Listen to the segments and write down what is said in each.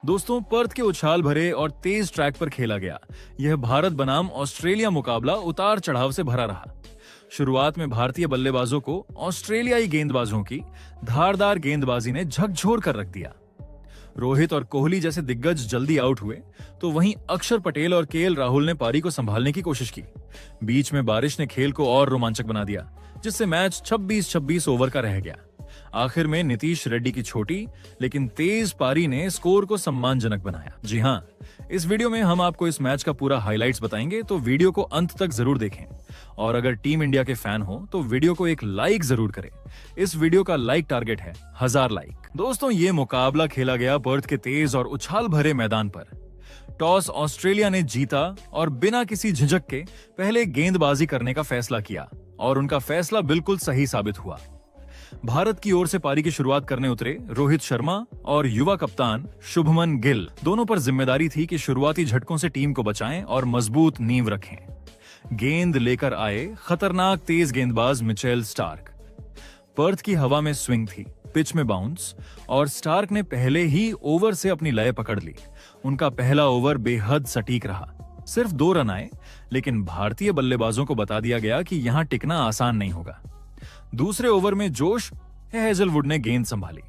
दोस्तों, पर्थ के उछाल भरे और तेज ट्रैक पर खेला गया यह भारत बनाम ऑस्ट्रेलिया मुकाबला उतार चढ़ाव से भरा रहा। शुरुआत में भारतीय बल्लेबाजों को ऑस्ट्रेलियाई गेंदबाजों की धारदार गेंदबाजी ने झकझोर कर रख दिया। रोहित और कोहली जैसे दिग्गज जल्दी आउट हुए, तो वहीं अक्षर पटेल और केएल राहुल ने पारी को संभालने की कोशिश की। बीच में बारिश ने खेल को और रोमांचक बना दिया, जिससे मैच 26-26 ओवर का रह गया। आखिर में नीतीश रेड्डी की छोटी लेकिन तेज पारी ने स्कोर को सम्मानजनक बनाया। जी हां, इस वीडियो में हम आपको इस मैच का पूरा हाइलाइट्स बताएंगे, तो वीडियो को अंत तक जरूर देखें। और अगर टीम इंडिया के फैन हो तो वीडियो को एक लाइक जरूर करें। इस वीडियो का लाइक टारगेट है 1000 लाइक। दोस्तों, ये मुकाबला खेला गया पर्थ के तेज और उछाल भरे मैदान पर। टॉस ऑस्ट्रेलिया ने जीता और बिना किसी झिझक के पहले गेंदबाजी करने का फैसला किया, और उनका फैसला बिल्कुल सही साबित हुआ। भारत की ओर से पारी की शुरुआत करने उतरे रोहित शर्मा और युवा कप्तान शुभमन गिल। दोनों पर जिम्मेदारी थी कि शुरुआती झटकों से टीम को बचाएं और मजबूत नींव रखें। गेंद लेकर आए खतरनाक तेज गेंदबाज मिचेल स्टार्क। पर्थ की हवा में स्विंग थी, पिच में बाउंस, और स्टार्क ने पहले ही ओवर से अपनी लय पकड़ ली। उनका पहला ओवर बेहद सटीक रहा। सिर्फ 2 रन आए, लेकिन भारतीय बल्लेबाजों को बता दिया गया कि यहां टिकना आसान नहीं होगा। दूसरे ओवर में जोश हेजलवुड ने गेंद संभाली।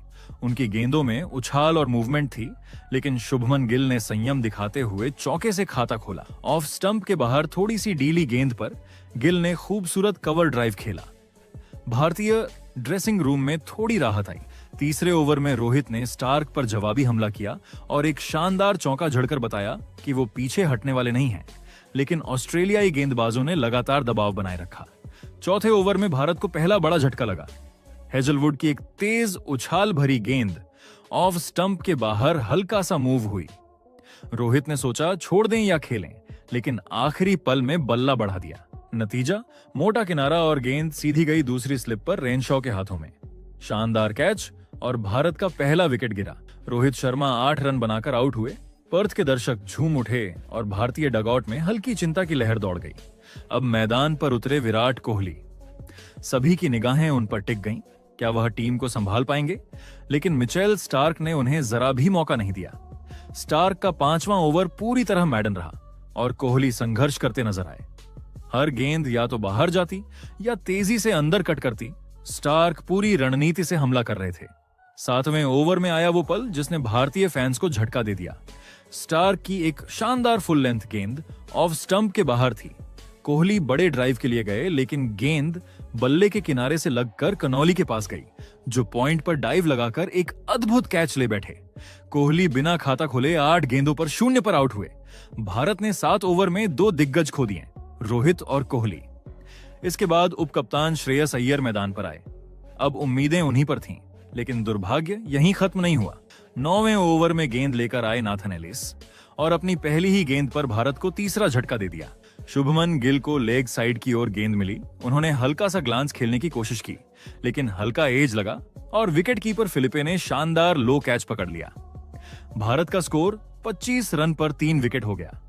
उनकी गेंदों में उछाल और मूवमेंट थी, लेकिन शुभमन गिल ने संयम दिखाते हुए चौके से खाता खोला। ऑफ स्टंप के बाहर थोड़ी सी डीली गेंद पर गिल ने खूबसूरत कवर ड्राइव खेला। भारतीय ड्रेसिंग रूम में थोड़ी राहत आई। तीसरे ओवर में रोहित ने स्टार्क पर जवाबी हमला किया और एक शानदार चौका जड़कर बताया कि वो पीछे हटने वाले नहीं हैं। लेकिन ऑस्ट्रेलियाई गेंदबाजों ने लगातार दबाव बनाए रखा। चौथे ओवर में भारत को पहला बड़ा झटका लगा। हेजलवुड की एक तेज उछाल भरी गेंद ऑफ स्टंप के बाहर हल्का सा मूव हुई। रोहित ने सोचा छोड़ दें या खेलें, लेकिन आखिरी पल में बल्ला बढ़ा दिया। नतीजा, मोटा किनारा और गेंद सीधी गई दूसरी स्लिप पर रेनशॉ के हाथों में। शानदार कैच और भारत का पहला विकेट गिरा। रोहित शर्मा 8 रन बनाकर आउट हुए। पर्थ के दर्शक झूम उठे और भारतीय डगआउट में हल्की चिंता की लहर दौड़ गई। अब मैदान पर उतरे विराट कोहली। सभी की निगाहें उन पर टिक गईं। क्या वह टीम को संभाल पाएंगे? लेकिन मिचेल स्टार्क ने उन्हें जरा भी मौका नहीं दिया। स्टार्क का 5वां ओवर पूरी तरह मैडन रहा और कोहली संघर्ष करते नजर आए। हर गेंद या तो बाहर जाती या तेजी से अंदर कट करती। स्टार्क पूरी रणनीति से हमला कर रहे थे। 7वें ओवर में आया वो पल जिसने भारतीय फैंस को झटका दे दिया। स्टार्क की एक शानदार फुल लेंथ गेंद ऑफ स्टंप के बाहर थी। कोहली बड़े ड्राइव के लिए गए, लेकिन गेंद बल्ले के किनारे से लगकर कनौली के पास गई, जो पॉइंट पर डाइव लगाकर एक अद्भुत कैच ले बैठे। कोहली बिना खाता खोले 8 गेंदों पर 0 पर आउट हुए। भारत ने 7 ओवर में 2 दिग्गज खो दिए, रोहित और कोहली। इसके बाद उपकप्तान श्रेयस अय्यर मैदान पर आए। अब उम्मीदें उन्हीं पर थीं, लेकिन दुर्भाग्य यहीं खत्म नहीं हुआ। 9वें ओवर में गेंद लेकर आए नाथन एलिस और अपनी पहली ही गेंद पर भारत को तीसरा झटका दे दिया। शुभमन गिल को लेग साइड की ओर गेंद मिली। उन्होंने हल्का सा ग्लांस खेलने की कोशिश की, लेकिन हल्का एज लगा और विकेट कीपर फिलिपे ने शानदार लो कैच पकड़ लिया। भारत का स्कोर 25 रन पर 3 विकेट हो गया।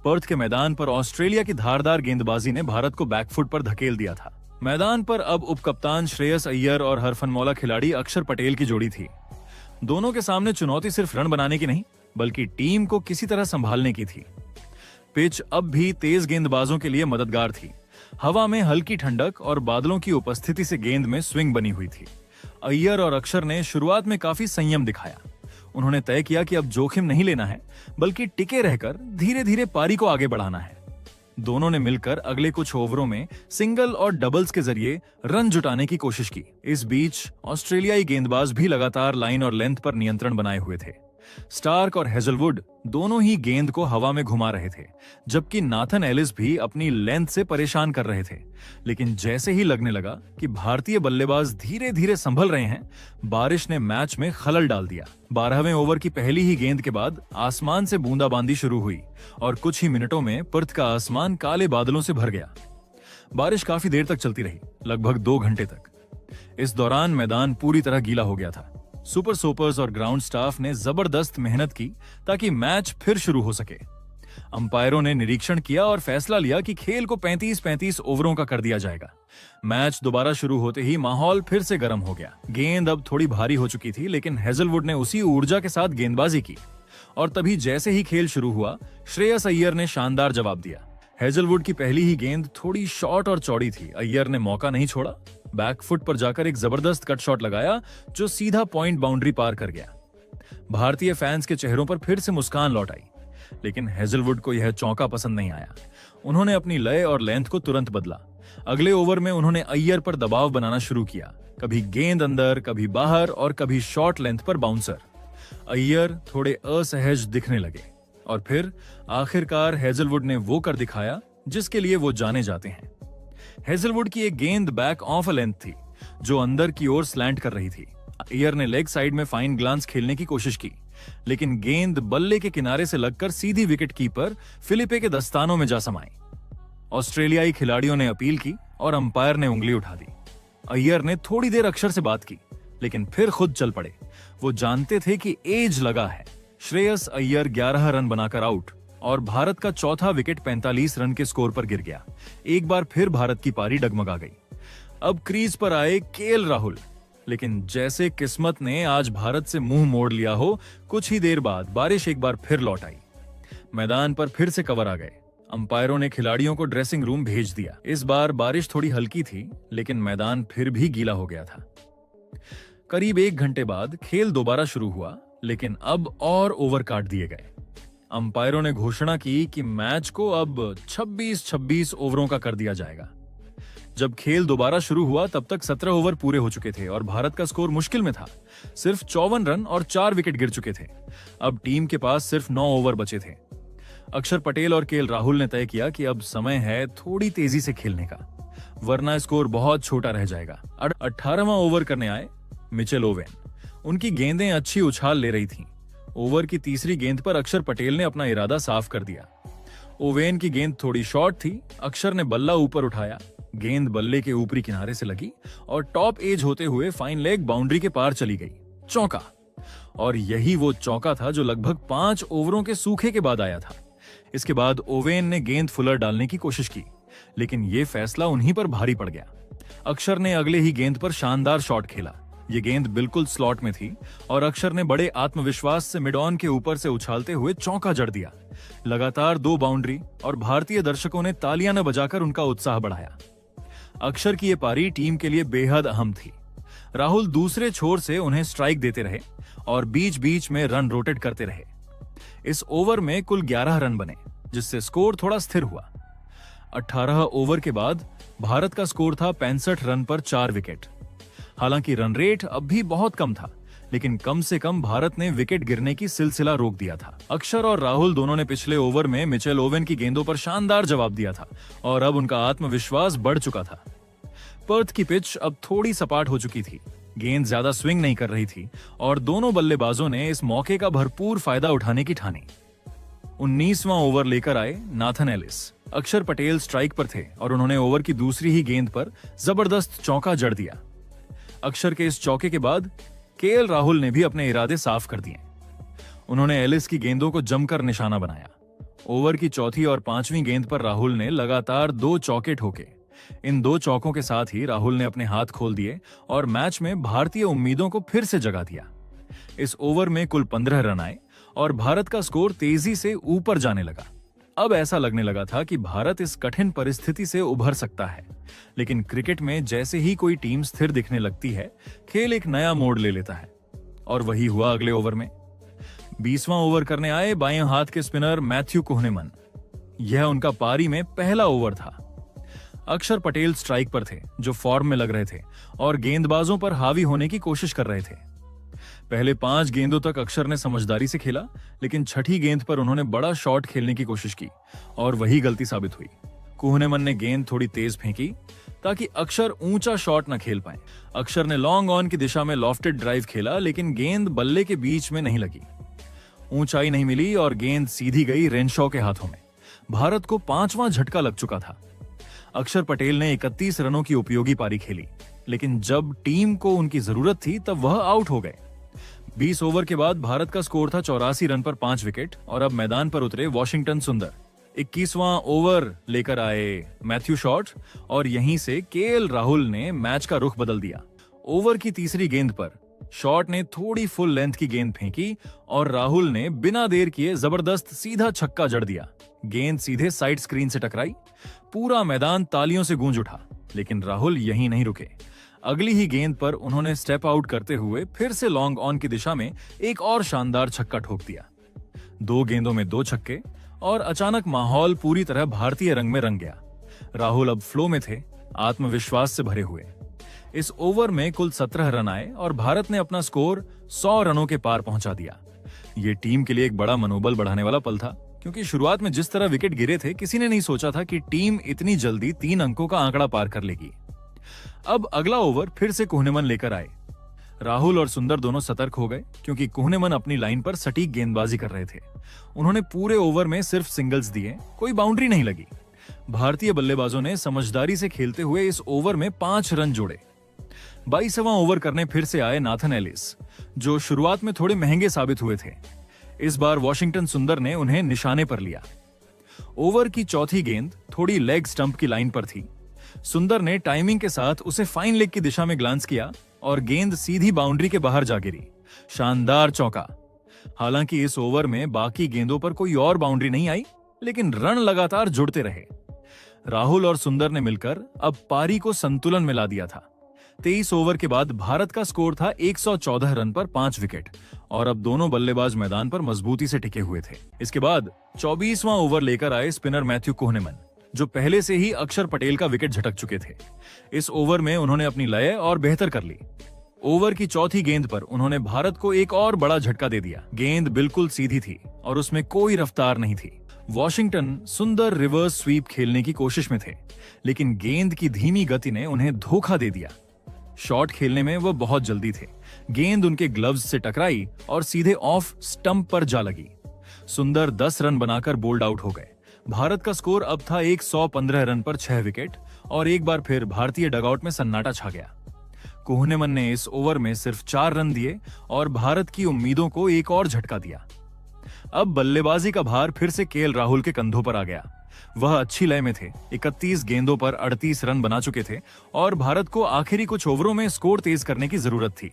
पर्थ के मैदान पर ऑस्ट्रेलिया की धारदार गेंदबाजी ने भारत को बैकफुट पर धकेल दिया था। मैदान पर अब उपकप्तान श्रेयस अय्यर और हरफनमौला खिलाड़ी अक्षर पटेल की जोड़ी थी। दोनों के सामने चुनौती सिर्फ रन बनाने की नहीं, बल्कि टीम को किसी तरह संभालने की थी। पिच अब भी तेज गेंदबाजों के लिए मददगार थी। हवा में हल्की ठंडक और बादलों की उपस्थिति से गेंद में स्विंग बनी हुई थी। अय्यर और अक्षर ने शुरुआत में काफी संयम दिखाया। उन्होंने तय किया कि अब जोखिम नहीं लेना है, बल्कि टिके रहकर धीरे धीरे पारी को आगे बढ़ाना है। दोनों ने मिलकर अगले कुछ ओवरों में सिंगल और डबल्स के जरिए रन जुटाने की कोशिश की। इस बीच ऑस्ट्रेलियाई गेंदबाज भी लगातार लाइन और लेंथ पर नियंत्रण बनाए हुए थे। स्टार्क और हेजलवुड दोनों ही गेंद को हवा में घुमा रहे थे, जबकि नाथन एलिस भी अपनी लेंथ से परेशान कर रहे थे। लेकिन जैसे ही लगने लगा कि भारतीय बल्लेबाज धीरे धीरे संभल रहे हैं, बारिश ने मैच में खलल डाल दिया। 12वें ओवर की पहली ही गेंद के बाद आसमान से बूंदाबांदी शुरू हुई और कुछ ही मिनटों में पर्थ का आसमान काले बादलों से भर गया। बारिश काफी देर तक चलती रही, लगभग 2 घंटे तक। इस दौरान मैदान पूरी तरह गीला हो गया था। सुपर सोपर्स और ग्राउंड स्टाफ ने जबरदस्त मेहनत की ताकि मैच फिर शुरू हो सके। अंपायरों ने निरीक्षण किया और फैसला लिया कि खेल को 35-35 ओवरों का कर दिया जाएगा। मैच दोबारा शुरू होते ही माहौल फिर से गर्म हो गया। गेंद अब थोड़ी भारी हो चुकी थी, लेकिन हेजलवुड ने उसी ऊर्जा के साथ गेंदबाजी की। और तभी जैसे ही खेल शुरू हुआ, श्रेयस अय्यर ने शानदार जवाब दिया। हेजलवुड की पहली ही गेंद थोड़ी शॉर्ट और चौड़ी थी। अय्यर ने मौका नहीं छोड़ा, बैकफुट पर जाकर एक जबरदस्त कट शॉट लगाया जो सीधा पॉइंट बाउंड्री पार कर गया। भारतीय फैंस के चेहरों पर फिर से मुस्कान लौट आई, लेकिन हेजलवुड को यह चौका पसंद नहीं आया। उन्होंने अपनी लय और लेंथ को तुरंत बदला। अगले ओवर में उन्होंने अय्यर पर दबाव बनाना शुरू किया, कभी गेंद अंदर, कभी बाहर और कभी शॉर्ट लेंथ पर बाउंसर। अय्यर थोड़े असहज दिखने लगे और फिर आखिरकार हेजलवुड ने वो कर दिखाया जिसके लिए वो जाने जाते हैं। हेजलवुड की एक गेंद बैक ऑफ अ लेंथ थी जो अंदर की ओर स्लैंट कर रही थी। अय्यर ने लेग साइड में फाइन ग्लांस खेलने की कोशिश की, लेकिन गेंद बल्ले के किनारे से लगकर सीधी विकेट कीपर फिलिपे के दस्तानों में जा समाई। ऑस्ट्रेलियाई खिलाड़ियों ने अपील की और अंपायर ने उंगली उठा दी। अय्यर ने थोड़ी देर अक्षर से बात की, लेकिन फिर खुद चल पड़े। वो जानते थे कि एज लगा है। श्रेयस अय्यर 11 रन बनाकर आउट और भारत का चौथा विकेट 45 रन के स्कोर पर गिर गया। एक बार फिर भारत की पारी डगमगा गई। अब क्रीज पर आए केएल राहुल, लेकिन जैसे किस्मत ने आज भारत से मुंह मोड़ लिया हो, कुछ ही देर बाद बारिश एक बार फिर लौट आई। मैदान पर फिर से कवर आ गए। अंपायरों ने खिलाड़ियों को ड्रेसिंग रूम भेज दिया। इस बार बारिश थोड़ी हल्की थी, लेकिन मैदान फिर भी गीला हो गया था। करीब 1 घंटे बाद खेल दोबारा शुरू हुआ, लेकिन अब और ओवर काट दिए गए। अंपायरों ने घोषणा की कि मैच को अब 26-26 ओवरों का कर दिया जाएगा। जब खेल दोबारा शुरू हुआ तब तक 17 ओवर पूरे हो चुके थे और भारत का स्कोर मुश्किल में था। सिर्फ 54 रन और 4 विकेट गिर चुके थे। अब टीम के पास सिर्फ 9 ओवर बचे थे। अक्षर पटेल और केएल राहुल ने तय किया कि अब समय है थोड़ी तेजी से खेलने का, वरना स्कोर बहुत छोटा रह जाएगा। 18वां ओवर करने आए मिचेल ओवेन। उनकी गेंदें अच्छी उछाल ले रही थीं। ओवर की तीसरी गेंद पर अक्षर पटेल ने अपना इरादा साफ कर दिया। ओवेन की गेंद थोड़ी शॉर्ट थी। अक्षर ने बल्ला ऊपर उठाया, गेंद बल्ले के ऊपरी किनारे से लगी और टॉप एज होते हुए फाइन लेग बाउंड्री के पार चली गई। चौका। और यही वो चौका था जो लगभग 5 ओवरों के सूखे के बाद आया था। इसके बाद ओवेन ने गेंद फुलर डालने की कोशिश की, लेकिन यह फैसला उन्हीं पर भारी पड़ गया। अक्षर ने अगले ही गेंद पर शानदार शॉट खेला। ये गेंद बिल्कुल स्लॉट में थी और अक्षर ने बड़े आत्मविश्वास से मिड ऑन के ऊपर से उछालते हुए चौका जड़ दिया। लगातार 2 बाउंड्री और भारतीय दर्शकों ने तालियां न बजाकर उनका उत्साह बढ़ाया। अक्षर की ये पारी टीम के लिए बेहद अहम थी। राहुल दूसरे छोर से उन्हें स्ट्राइक देते रहे और बीच बीच में रन रोटेट करते रहे। इस ओवर में कुल 11 रन बने, जिससे स्कोर थोड़ा स्थिर हुआ। 18 ओवर के बाद भारत का स्कोर था 65 रन पर 4 विकेट। हालांकि रन रेट अब भी बहुत कम था, लेकिन कम से कम भारत ने विकेट गिरने की सिलसिला रोक दिया था। अक्षर और राहुल दोनों ने पिछले ओवर में मिचेल ओवेन की गेंदों पर शानदार जवाब दिया था और अब उनका आत्मविश्वास बढ़ चुका था। पर्थ की पिच अब थोड़ी सपाट हो चुकी थी। गेंद ज्यादा स्विंग नहीं कर रही थी और दोनों बल्लेबाजों ने इस मौके का भरपूर फायदा उठाने की ठानी। 19वां ओवर लेकर आए नाथन एलिस। अक्षर पटेल स्ट्राइक पर थे और उन्होंने ओवर की दूसरी ही गेंद पर जबरदस्त चौका जड़ दिया। अक्षर के इस चौके के बाद केएल राहुल ने भी अपने इरादे साफ कर दिए। उन्होंने एलिस की गेंदों को जमकर निशाना बनाया। ओवर की चौथी और 5वीं गेंद पर राहुल ने लगातार 2 चौके ठोके। इन 2 चौकों के साथ ही राहुल ने अपने हाथ खोल दिए और मैच में भारतीय उम्मीदों को फिर से जगा दिया। इस ओवर में कुल 15 रन आए और भारत का स्कोर तेजी से ऊपर जाने लगा। अब ऐसा लगने लगा था कि भारत इस कठिन परिस्थिति से उभर सकता है। लेकिन क्रिकेट में जैसे ही कोई टीम स्थिर दिखने लगती है, खेल एक नया मोड़ ले लेता है। और वही हुआ अगले ओवर में। 20वां ओवर करने आए बाएं हाथ के स्पिनर मैथ्यू कुहनेमन। यह उनका पारी में पहला ओवर था। अक्षर पटेल स्ट्राइक पर थे, जो फॉर्म में लग रहे थे और गेंदबाजों पर हावी होने की कोशिश कर रहे थे। पहले 5 गेंदों तक अक्षर ने समझदारी से खेला, लेकिन छठी गेंद पर उन्होंने बड़ा शॉट खेलने की कोशिश की और वही गलती साबित हुई। कुहनेमन ने गेंद थोड़ी तेज फेंकी ताकि अक्षर ऊंचा शॉट न खेल पाए। अक्षर ने लॉन्ग ऑन की दिशा में लॉफ्टेड ड्राइव खेला, लेकिन गेंद बल्ले के बीच में नहीं लगी। ऊंचाई नहीं मिली और गेंद सीधी गई रेनशॉ के हाथों में। भारत को 5वां झटका लग चुका था। अक्षर पटेल ने 31 रनों की उपयोगी पारी खेली, लेकिन जब टीम को उनकी जरूरत थी तब वह आउट हो गए। 20 ओवर के बाद भारत का स्कोर था 84 रन पर 5 विकेट और अब मैदान पर उतरे वॉशिंगटन सुंदर। 21वां ओवर लेकर आए मैथ्यू शॉट और यहीं से केएल राहुल ने मैच का रुख बदल दिया। ओवर की तीसरी गेंद पर शॉट ने थोड़ी फुल लेंथ की गेंद फेंकी और राहुल ने बिना देर किए जबरदस्त सीधा छक्का जड़ दिया। गेंद सीधे साइड स्क्रीन से टकराई। पूरा मैदान तालियों से गूंज उठा, लेकिन राहुल यहीं नहीं रुके। अगली ही गेंद पर उन्होंने स्टेप आउट करते हुए फिर से लॉन्ग ऑन की दिशा में एक और शानदार छक्का ठोक दिया। 2 गेंदों में 2 छक्के और अचानक माहौल पूरी तरह भारतीय रंग में रंग गया। राहुल अब फ्लो में थे, आत्मविश्वास से भरे हुए। इस ओवर में कुल 17 रन आए और भारत ने अपना स्कोर 100 रनों के पार पहुंचा दिया। ये टीम के लिए एक बड़ा मनोबल बढ़ाने वाला पल था, क्योंकि शुरुआत में जिस तरह विकेट गिरे थे, किसी ने नहीं सोचा था कि टीम इतनी जल्दी 3 अंकों का आंकड़ा पार कर लेगी। अब अगला ओवर फिर से कुहनेमन लेकर आए। राहुल और सुंदर दोनों सतर्क हो गए, क्योंकि कुहनेमन अपनी लाइन पर सटीक गेंदबाजी कर रहे थे। उन्होंने पूरे ओवर में सिर्फ सिंगल्स दिए, कोई बाउंड्री नहीं लगी। भारतीय बल्लेबाजों ने समझदारी से खेलते हुए इस ओवर में 5 रन जोड़े। 22वां ओवर करने फिर से आए नाथन एलिस, जो शुरुआत में थोड़े महंगे साबित हुए थे। इस बार वॉशिंगटन सुंदर ने उन्हें निशाने पर लिया। ओवर की चौथी गेंद थोड़ी लेग स्टंप की लाइन पर थी। सुंदर ने टाइमिंग के साथ उसे फाइन लेग की दिशा में ग्लांस किया और गेंद सीधी बाउंड्री के बाहर जा गिरी। शानदार चौका। हालांकि इस ओवर में बाकी गेंदों पर कोई और बाउंड्री नहीं आई, लेकिन रन लगातार जुड़ते रहे। राहुल और सुंदर ने मिलकर अब पारी को संतुलन में ला दिया था। 23 ओवर के बाद भारत का स्कोर था 114 रन पर 5 विकेट और अब दोनों बल्लेबाज मैदान पर मजबूती से टिके हुए थे। इसके बाद 24वां ओवर लेकर आए स्पिनर मैथ्यू कुहनेमन, जो पहले से ही अक्षर पटेल का विकेट झटक चुके थे। इस ओवर में उन्होंने अपनी लय और बेहतर कर ली। ओवर की चौथी गेंद पर उन्होंने भारत को एक और बड़ा झटका दे दिया। गेंद बिल्कुल सीधी थी और उसमें कोई रफ्तार नहीं थी। वॉशिंगटन सुंदर रिवर्स स्वीप खेलने की कोशिश में थे, लेकिन गेंद की धीमी गति ने उन्हें धोखा दे दिया। शॉट खेलने में वो बहुत जल्दी थे। गेंद उनके ग्लव्स से टकराई और सीधे ऑफ स्टंप पर जा लगी। सुंदर 10 रन बनाकर बोल्ड आउट हो गए। भारत का स्कोर अब था 115 रन पर 6 विकेट और एक बार फिर भारतीय डगआउट में सन्नाटा छा गया। कुहनेमन ने इस ओवर में सिर्फ 4 रन दिए और भारत की उम्मीदों को एक और झटका दिया। अब बल्लेबाजी का भार फिर से केएल राहुल के कंधों पर आ गया। वह अच्छी लय में थे, 31 गेंदों पर 38 रन बना चुके थे और भारत को आखिरी कुछ ओवरों में स्कोर तेज करने की जरूरत थी।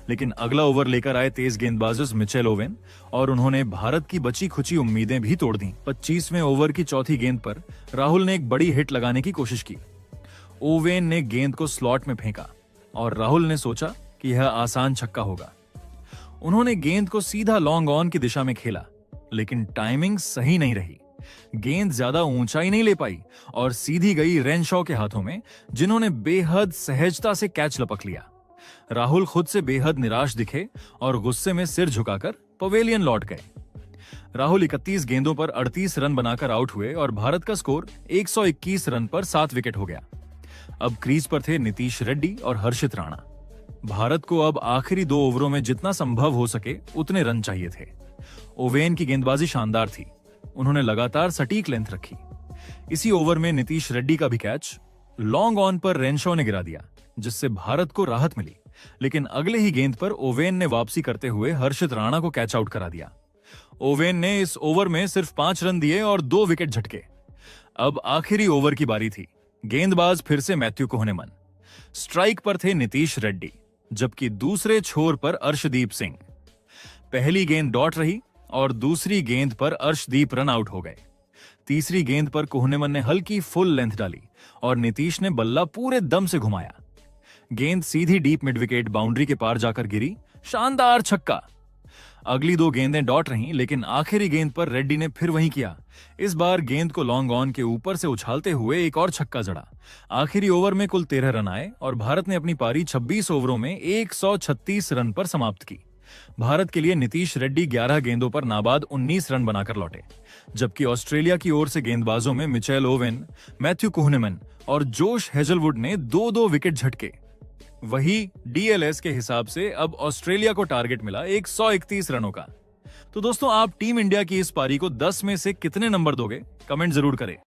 लेकिन अगला ओवर लेकर आए तेज गेंदबाज मिचेल ओवेन और उन्होंने भारत की बची खुची उम्मीदें भी तोड़ दी। 25वें ओवर की चौथी गेंद पर राहुल ने एक बड़ी हिट लगाने की कोशिश की। ओवेन ने गेंद को स्लॉट में फेंका और राहुल ने सोचा कि यह आसान छक्का होगा। उन्होंने गेंद को सीधा लॉन्ग ऑन की दिशा में खेला, लेकिन टाइमिंग सही नहीं रही। गेंद ज्यादा ऊंचाई नहीं ले पाई और सीधी गई रेनशॉ के हाथों में, जिन्होंने बेहद सहजता से कैच लपक लिया। राहुल खुद से बेहद निराश दिखे और गुस्से में सिर झुकाकर पवेलियन लौट गए। राहुल 31 गेंदों पर 38 रन बनाकर आउट हुए और भारत का स्कोर 121 रन पर 7 विकेट हो गया। अब क्रीज पर थे नीतीश रेड्डी और हर्षित राणा। भारत को अब आखिरी 2 ओवरों में जितना संभव हो सके उतने रन चाहिए थे। ओवेन की गेंदबाजी शानदार थी। उन्होंने लगातार सटीक लेंथ रखी। इसी ओवर में नीतीश रेड्डी का भी कैच लॉन्ग ऑन पर रेनशॉ ने गिरा दिया, जिससे भारत को राहत मिली। लेकिन अगले ही गेंद पर ओवेन ने वापसी करते हुए हर्षित राणा को कैच आउट करा दिया। ओवेन ने इस ओवर में सिर्फ 5 रन दिए और 2 विकेट झटके। अब आखिरी ओवर की बारी थी। गेंदबाज फिर से मैथ्यू कुहनेमन। स्ट्राइक पर थे नीतीश रेड्डी, जबकि दूसरे छोर पर अर्शदीप सिंह। पहली गेंद डॉट रही और दूसरी गेंद पर अर्शदीप रन आउट हो गए। तीसरी गेंद पर कुहनेमन ने हल्की फुल लेंथ डाली और नीतीश ने बल्ला पूरे दम से घुमाया। गेंद सीधी डीप मिड विकेट बाउंड्री के पार जाकर गिरी। शानदार छक्का। अगली 2 गेंदें डॉट रहीं, लेकिन आखिरी गेंद पर रेड्डी ने फिर वही किया। इस बार गेंद को लॉन्ग ऑन के ऊपर से उछालते हुए एक और छक्का जड़ा। आखिरी ओवर में कुल 13 रन आए और भारत ने अपनी पारी 26 ओवरों में 136 रन पर समाप्त की। भारत के लिए नीतीश रेड्डी 11 गेंदों पर नाबाद 19 रन बनाकर लौटे, जबकि ऑस्ट्रेलिया की ओर से गेंदबाजों में मिचेल ओवेन, मैथ्यू कुहनेमन और जोश हेजलवुड ने 2-2 विकेट झटके। वही डीएलएस के हिसाब से अब ऑस्ट्रेलिया को टारगेट मिला 131 रनों का। तो दोस्तों, आप टीम इंडिया की इस पारी को 10 में से कितने नंबर दोगे? कमेंट जरूर करें।